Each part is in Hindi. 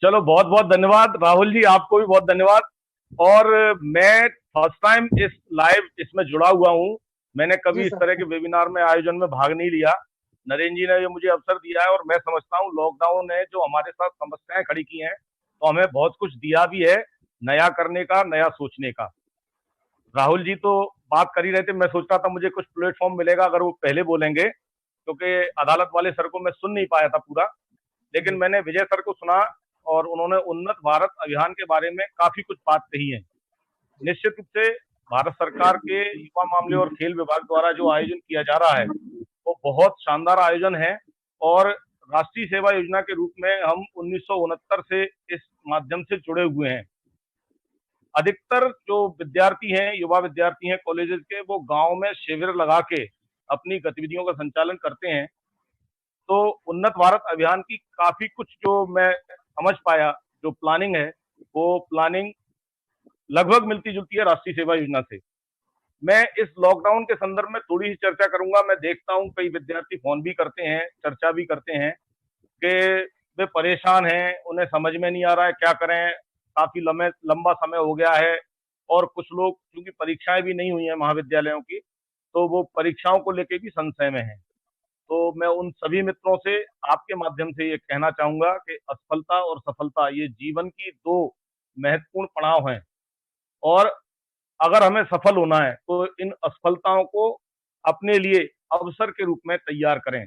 चलो, बहुत बहुत धन्यवाद राहुल जी, आपको भी बहुत धन्यवाद। और मैं फर्स्ट टाइम इस लाइव इसमें जुड़ा हुआ हूँ। मैंने जी कभी इस सर। तरह के वेबिनार में आयोजन में भाग नहीं लिया। नरेंद्र जी ने ये मुझे अवसर दिया है और मैं समझता हूँ लॉकडाउन ने जो हमारे साथ समस्याएं खड़ी की हैं, तो हमें बहुत कुछ दिया भी है नया करने का, नया सोचने का। राहुल जी तो बात कर ही रहे थे, मैं सोच रहा था मुझे कुछ प्लेटफॉर्म मिलेगा अगर वो पहले बोलेंगे, क्योंकि अदालत वाले सर को मैं सुन नहीं पाया था पूरा। लेकिन जी। मैंने विजय सर को सुना और उन्होंने उन्नत भारत अभियान के बारे में काफी कुछ बात कही है। निश्चित रूप से भारत सरकार के युवा मामले और खेल विभाग द्वारा जो आयोजन किया जा रहा है वो बहुत शानदार आयोजन है। और राष्ट्रीय सेवा योजना के रूप में हम 1969 से इस माध्यम से जुड़े हुए हैं। अधिकतर जो विद्यार्थी हैं, युवा विद्यार्थी हैं कॉलेजेस के, वो गांव में शिविर लगा के अपनी गतिविधियों का संचालन करते हैं। तो उन्नत भारत अभियान की काफी कुछ जो मैं समझ पाया, जो प्लानिंग है, वो प्लानिंग लगभग मिलती जुलती है राष्ट्रीय सेवा योजना से। मैं इस लॉकडाउन के संदर्भ में थोड़ी सी चर्चा करूंगा। मैं देखता हूं कई विद्यार्थी फोन भी करते हैं, चर्चा भी करते हैं कि वे परेशान हैं, उन्हें समझ में नहीं आ रहा है क्या करें, काफी लंबा समय हो गया है। और कुछ लोग, क्योंकि परीक्षाएं भी नहीं हुई हैं महाविद्यालयों की, तो वो परीक्षाओं को लेकर भी संशय में है। तो मैं उन सभी मित्रों से आपके माध्यम से ये कहना चाहूंगा कि असफलता और सफलता ये जीवन की दो महत्वपूर्ण पड़ाव हैं। और अगर हमें सफल होना है तो इन असफलताओं को अपने लिए अवसर के रूप में तैयार करें।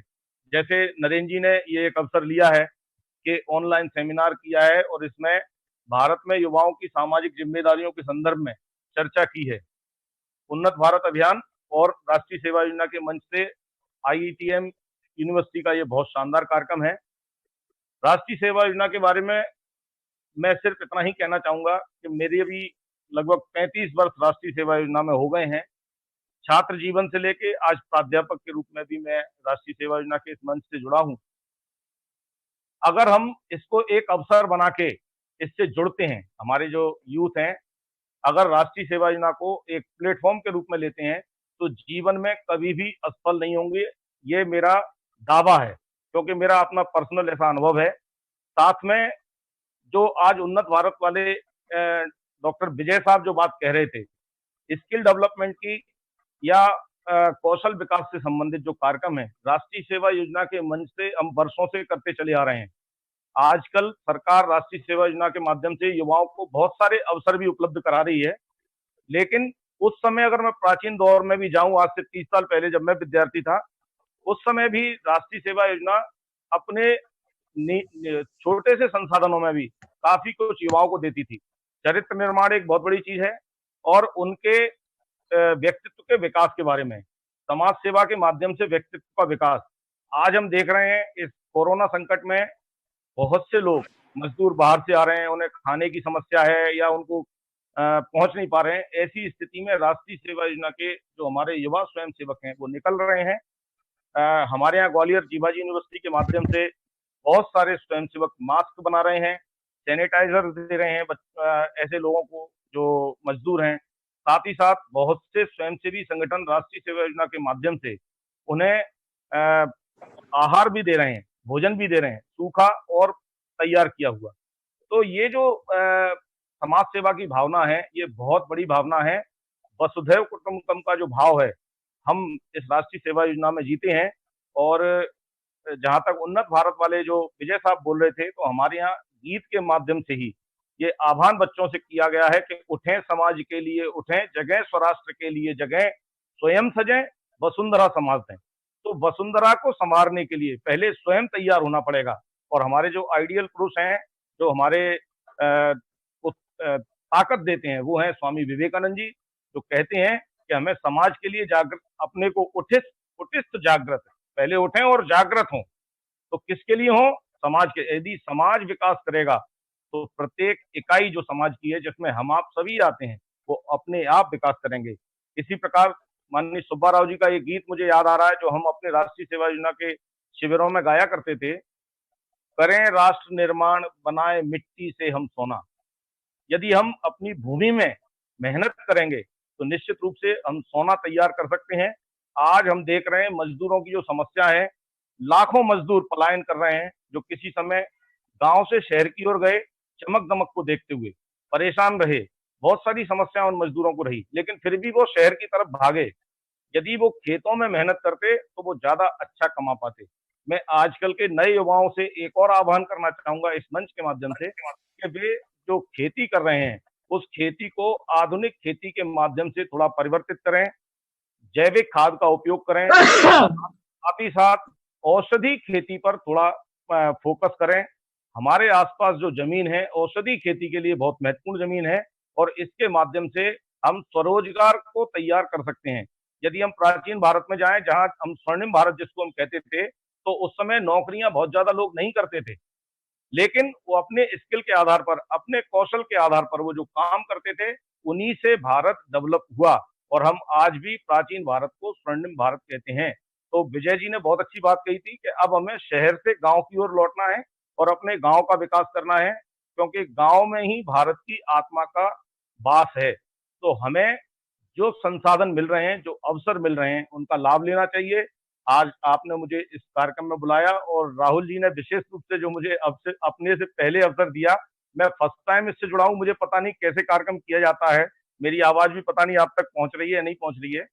जैसे नरेंद्र जी ने ये एक अवसर लिया है कि ऑनलाइन सेमिनार किया है और इसमें भारत में युवाओं की सामाजिक जिम्मेदारियों के संदर्भ में चर्चा की है। उन्नत भारत अभियान और राष्ट्रीय सेवा योजना के मंच से आईईटीएम यूनिवर्सिटी का ये बहुत शानदार कार्यक्रम है। राष्ट्रीय सेवा योजना के बारे में मैं सिर्फ इतना ही कहना चाहूंगा कि मेरे अभी लगभग 35 वर्ष राष्ट्रीय सेवा योजना में हो गए हैं। छात्र जीवन से लेके आज प्राध्यापक के रूप में भी मैं राष्ट्रीय सेवा योजना के इस मंच से जुड़ा हूं। अगर हम इसको एक अवसर बना के इससे जुड़ते हैं, हमारे जो यूथ हैं, अगर राष्ट्रीय सेवा योजना को एक प्लेटफॉर्म के रूप में लेते हैं, तो जीवन में कभी भी असफल नहीं होंगे। ये मेरा दावा है, क्योंकि मेरा अपना पर्सनल ऐसा अनुभव है। साथ में जो आज उन्नत भारत वाले डॉक्टर विजय साहब जो बात कह रहे थे, स्किल डेवलपमेंट की या कौशल विकास से संबंधित जो कार्यक्रम है, राष्ट्रीय सेवा योजना के मंच से हम वर्षों से करते चले आ रहे हैं। आजकल सरकार राष्ट्रीय सेवा योजना के माध्यम से युवाओं को बहुत सारे अवसर भी उपलब्ध करा रही है। लेकिन उस समय अगर मैं प्राचीन दौर में भी जाऊं, आज से 30 साल पहले जब मैं विद्यार्थी था, उस समय भी राष्ट्रीय सेवा योजना अपने छोटे से संसाधनों में भी काफी कुछ युवाओं को देती थी। चरित्र निर्माण एक बहुत बड़ी चीज है, और उनके व्यक्तित्व के विकास के बारे में, समाज सेवा के माध्यम से व्यक्तित्व का विकास। आज हम देख रहे हैं इस कोरोना संकट में बहुत से लोग मजदूर बाहर से आ रहे हैं, उन्हें खाने की समस्या है या उनको पहुंच नहीं पा रहे हैं। ऐसी स्थिति में राष्ट्रीय सेवा योजना के जो हमारे युवा स्वयं सेवक हैं वो निकल रहे हैं। हमारे यहाँ ग्वालियर जीवाजी यूनिवर्सिटी के माध्यम से बहुत सारे स्वयंसेवक मास्क बना रहे हैं, सैनिटाइजर दे रहे हैं ऐसे लोगों को जो मजदूर हैं। साथ ही साथ बहुत से स्वयंसेवी संगठन राष्ट्रीय सेवा योजना के माध्यम से उन्हें आहार भी दे रहे हैं, भोजन भी दे रहे हैं, सूखा और तैयार किया हुआ। तो ये जो समाज सेवा की भावना है, ये बहुत बड़ी भावना है। वसुधैव कुटुंबकम का जो भाव है, हम इस राष्ट्रीय सेवा योजना में जीते हैं। और जहां तक उन्नत भारत वाले जो विजय साहब बोल रहे थे, तो हमारे यहाँ गीत के माध्यम से ही ये आह्वान बच्चों से किया गया है कि उठें समाज के लिए, उठें जगह स्वराष्ट्र के लिए, जगह स्वयं सजें, वसुंधरा समाज दें। तो वसुंधरा को संवारने के लिए पहले स्वयं तैयार होना पड़ेगा। और हमारे जो आइडियल पुरुष हैं, जो हमारे ताकत देते हैं, वो हैं स्वामी विवेकानंद जी, जो कहते हैं कि हमें समाज के लिए जागृत, अपने को उठित उठित जागृत, पहले उठें और जागृत हों। तो किसके लिए हो? समाज के। यदि समाज विकास करेगा तो प्रत्येक इकाई जो समाज की है, जिसमें हम आप सभी आते हैं, वो अपने आप विकास करेंगे। इसी प्रकार माननीय सुब्बा राव जी का ये गीत मुझे याद आ रहा है, जो हम अपने राष्ट्रीय सेवा योजना के शिविरों में गाया करते थे। करें राष्ट्र निर्माण, बनाए मिट्टी से हम सोना। यदि हम अपनी भूमि में मेहनत करेंगे तो निश्चित रूप से हम सोना तैयार कर सकते हैं। आज हम देख रहे हैं मजदूरों की जो समस्या है, लाखों मजदूर पलायन कर रहे हैं, जो किसी समय गांव से शहर की ओर गए, चमक दमक को देखते हुए परेशान रहे, बहुत सारी समस्याएं उन मजदूरों को रही, लेकिन फिर भी वो शहर की तरफ भागे। यदि वो खेतों में मेहनत करते तो वो ज्यादा अच्छा कमा पाते। मैं आजकल के नए युवाओं से एक और आह्वान करना चाहूंगा इस मंच के माध्यम से कि वे जो खेती कर रहे हैं उस खेती को आधुनिक खेती के माध्यम से थोड़ा परिवर्तित करें, जैविक खाद का उपयोग करें, साथ ही साथ औषधि खेती पर थोड़ा फोकस करें। हमारे आसपास जो जमीन है औषधि खेती के लिए बहुत महत्वपूर्ण जमीन है और इसके माध्यम से हम स्वरोजगार को तैयार कर सकते हैं। यदि हम प्राचीन भारत में जाएं, जहां हम स्वर्णिम भारत जिसको हम कहते थे, तो उस समय नौकरियां बहुत ज्यादा लोग नहीं करते थे, लेकिन वो अपने स्किल के आधार पर, अपने कौशल के आधार पर वो जो काम करते थे, उन्हीं से भारत डेवलप हुआ और हम आज भी प्राचीन भारत को स्वर्णिम भारत कहते हैं। तो विजय जी ने बहुत अच्छी बात कही थी कि अब हमें शहर से गांव की ओर लौटना है और अपने गांव का विकास करना है, क्योंकि गांव में ही भारत की आत्मा का वास है। तो हमें जो संसाधन मिल रहे हैं, जो अवसर मिल रहे हैं, उनका लाभ लेना चाहिए। आज आपने मुझे इस कार्यक्रम में बुलाया और राहुल जी ने विशेष रूप से जो मुझे अपने से पहले अवसर दिया, मैं फर्स्ट टाइम इससे जुड़ा हूं, मुझे पता नहीं कैसे कार्यक्रम किया जाता है, मेरी आवाज भी पता नहीं आप तक पहुंच रही है या नहीं पहुंच रही है।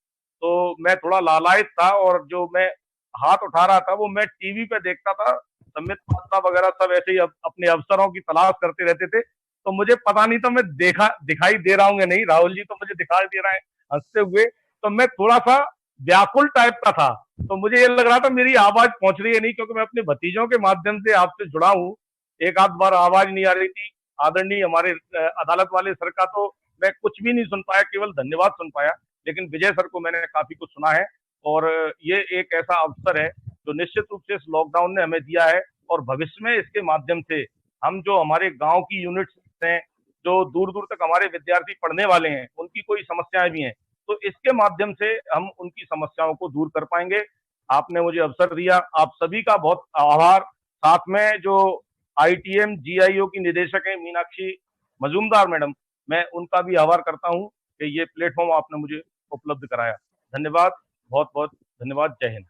तो मैं थोड़ा लालायित था और जो मैं हाथ उठा रहा था वो मैं टीवी पे देखता था, संबित पात्रा वगैरह सब ऐसे ही अपने अवसरों की तलाश करते रहते थे। तो मुझे पता नहीं था मैं दिखाई दे रहा हूँ या नहीं, राहुल जी तो मुझे दिखाई दे रहा है हंसते हुए, तो मैं थोड़ा सा व्याकुल टाइप का था। तो मुझे ये लग रहा था मेरी आवाज पहुंच रही है नहीं, क्योंकि मैं अपने भतीजों के माध्यम से आपसे जुड़ा हूँ। एक आध बार आवाज नहीं आ रही थी, आदरणीय हमारे अदालत वाले सर का तो मैं कुछ भी नहीं सुन पाया, केवल धन्यवाद सुन पाया, लेकिन विजय सर को मैंने काफी कुछ सुना है। और ये एक ऐसा अवसर है जो निश्चित रूप से इस लॉकडाउन ने हमें दिया है और भविष्य में इसके माध्यम से हम जो हमारे गांव की यूनिट्स हैं, जो दूर दूर तक हमारे विद्यार्थी पढ़ने वाले हैं, उनकी कोई समस्याएं भी हैं, तो इसके माध्यम से हम उनकी समस्याओं को दूर कर पाएंगे। आपने मुझे अवसर दिया, आप सभी का बहुत आभार। साथ में जो आईटीएम जीआईओ की निदेशक है मीनाक्षी मजूमदार मैडम, मैं उनका भी आभार करता हूं कि ये प्लेटफॉर्म आपने मुझे उपलब्ध कराया। धन्यवाद, बहुत बहुत धन्यवाद। जय हिंद।